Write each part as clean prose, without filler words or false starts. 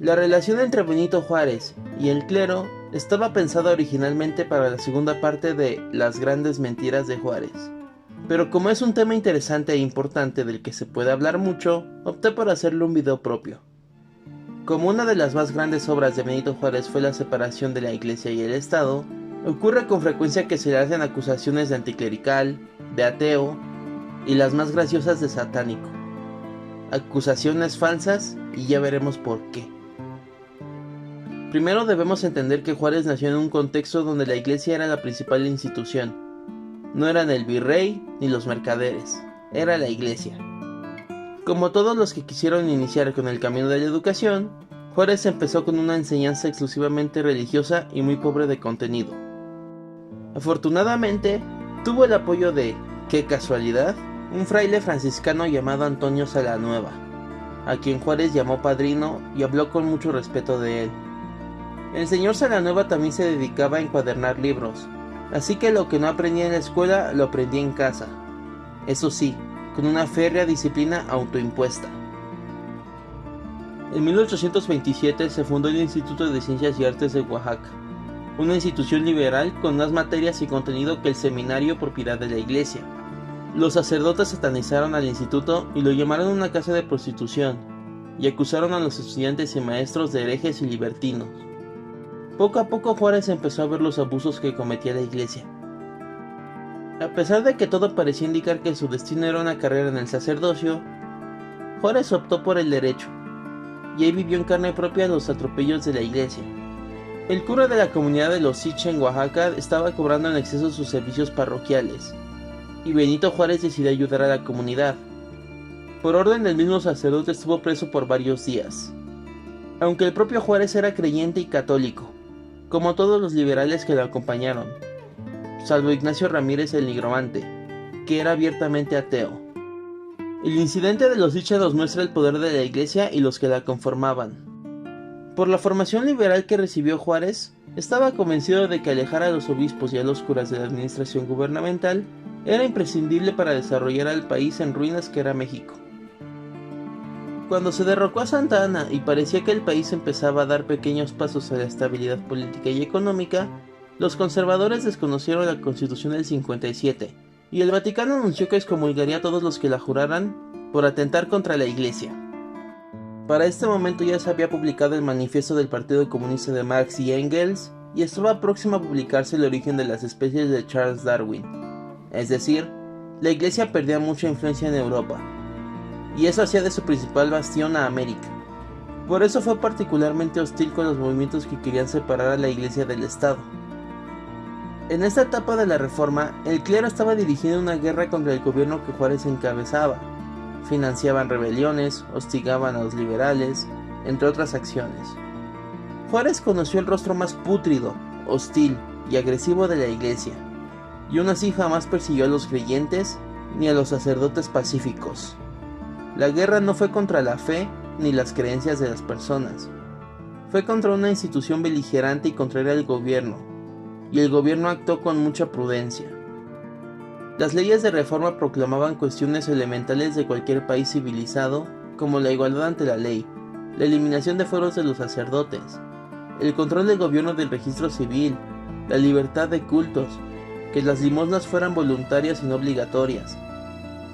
La relación entre Benito Juárez y el clero estaba pensada originalmente para la segunda parte de Las grandes mentiras de Juárez. Pero como es un tema interesante e importante del que se puede hablar mucho, opté por hacerle un video propio. Como una de las más grandes obras de Benito Juárez fue la separación de la Iglesia y el Estado, ocurre con frecuencia que se le hacen acusaciones de anticlerical, de ateo y las más graciosas de satánico. Acusaciones falsas y ya veremos por qué. Primero debemos entender que Juárez nació en un contexto donde la Iglesia era la principal institución. No eran el virrey ni los mercaderes, era la Iglesia. Como todos los que quisieron iniciar con el camino de la educación, Juárez empezó con una enseñanza exclusivamente religiosa y muy pobre de contenido. Afortunadamente, tuvo el apoyo de, qué casualidad, un fraile franciscano llamado Antonio Salanueva, a quien Juárez llamó padrino y habló con mucho respeto de él. El señor Salanueva también se dedicaba a encuadernar libros, así que lo que no aprendía en la escuela lo aprendía en casa. Eso sí, con una férrea disciplina autoimpuesta. En 1827 se fundó el Instituto de Ciencias y Artes de Oaxaca, una institución liberal con más materias y contenido que el seminario propiedad de la Iglesia. Los sacerdotes satanizaron al instituto y lo llamaron una casa de prostitución, y acusaron a los estudiantes y maestros de herejes y libertinos. Poco a poco Juárez empezó a ver los abusos que cometía la Iglesia. A pesar de que todo parecía indicar que su destino era una carrera en el sacerdocio, Juárez optó por el derecho, y ahí vivió en carne propia los atropellos de la Iglesia. El cura de la comunidad de los Siche en Oaxaca estaba cobrando en exceso sus servicios parroquiales, y Benito Juárez decidió ayudar a la comunidad. Por orden del mismo sacerdote estuvo preso por varios días. Aunque el propio Juárez era creyente y católico, como todos los liberales que lo acompañaron, salvo Ignacio Ramírez el Nigromante, que era abiertamente ateo. El incidente de los Siche nos muestra el poder de la Iglesia y los que la conformaban. Por la formación liberal que recibió Juárez, estaba convencido de que alejar a los obispos y a los curas de la administración gubernamental era imprescindible para desarrollar al país en ruinas que era México. Cuando se derrocó a Santa Anna y parecía que el país empezaba a dar pequeños pasos a la estabilidad política y económica, los conservadores desconocieron la Constitución del 57, y el Vaticano anunció que excomulgaría a todos los que la juraran por atentar contra la Iglesia. Para este momento ya se había publicado el manifiesto del Partido Comunista de Marx y Engels, y estaba próximo a publicarse El origen de las especies de Charles Darwin. Es decir, la Iglesia perdía mucha influencia en Europa, y eso hacía de su principal bastión a América. Por eso fue particularmente hostil con los movimientos que querían separar a la Iglesia del Estado. En esta etapa de la Reforma, el clero estaba dirigiendo una guerra contra el gobierno que Juárez encabezaba. Financiaban rebeliones, hostigaban a los liberales, entre otras acciones. Juárez conoció el rostro más pútrido, hostil y agresivo de la Iglesia, y aún así jamás persiguió a los creyentes ni a los sacerdotes pacíficos. La guerra no fue contra la fe ni las creencias de las personas, fue contra una institución beligerante y contraria al gobierno, y el gobierno actuó con mucha prudencia. Las leyes de reforma proclamaban cuestiones elementales de cualquier país civilizado, como la igualdad ante la ley, la eliminación de fueros de los sacerdotes, el control del gobierno del registro civil, la libertad de cultos, que las limosnas fueran voluntarias y no obligatorias.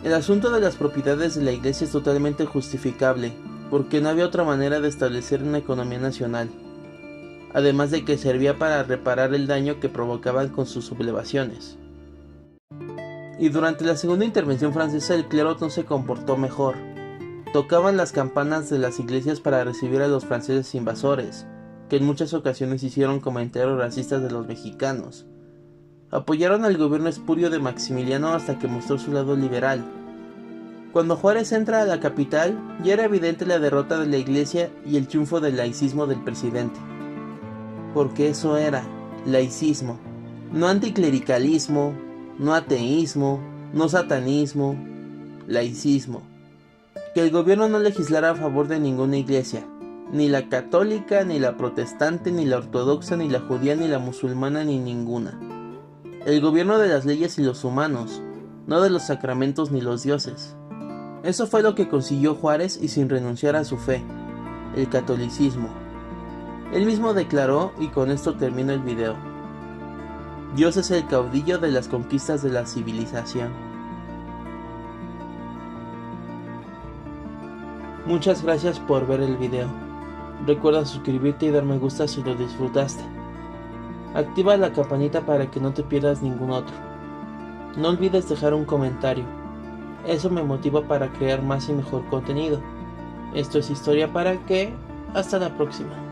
El asunto de las propiedades de la Iglesia es totalmente justificable, porque no había otra manera de establecer una economía nacional, además de que servía para reparar el daño que provocaban con sus sublevaciones. Y durante la segunda intervención francesa el clero no se comportó mejor. Tocaban las campanas de las iglesias para recibir a los franceses invasores, que en muchas ocasiones hicieron comentarios racistas de los mexicanos. Apoyaron al gobierno espurio de Maximiliano hasta que mostró su lado liberal. Cuando Juárez entra a la capital, ya era evidente la derrota de la Iglesia y el triunfo del laicismo del presidente. Porque eso era, laicismo, no anticlericalismo, no ateísmo, no satanismo, laicismo. Que el gobierno no legislara a favor de ninguna iglesia, ni la católica, ni la protestante, ni la ortodoxa, ni la judía, ni la musulmana, ni ninguna. El gobierno de las leyes y los humanos, no de los sacramentos ni los dioses. Eso fue lo que consiguió Juárez y sin renunciar a su fe. el catolicismo. Él mismo declaró, y con esto termino el video: Dios es el caudillo de las conquistas de la civilización. Muchas gracias por ver el video. Recuerda suscribirte y dar me gusta si lo disfrutaste. Activa la campanita para que no te pierdas ningún otro. No olvides dejar un comentario. Eso me motiva para crear más y mejor contenido. Esto es Historia para qué. Hasta la próxima.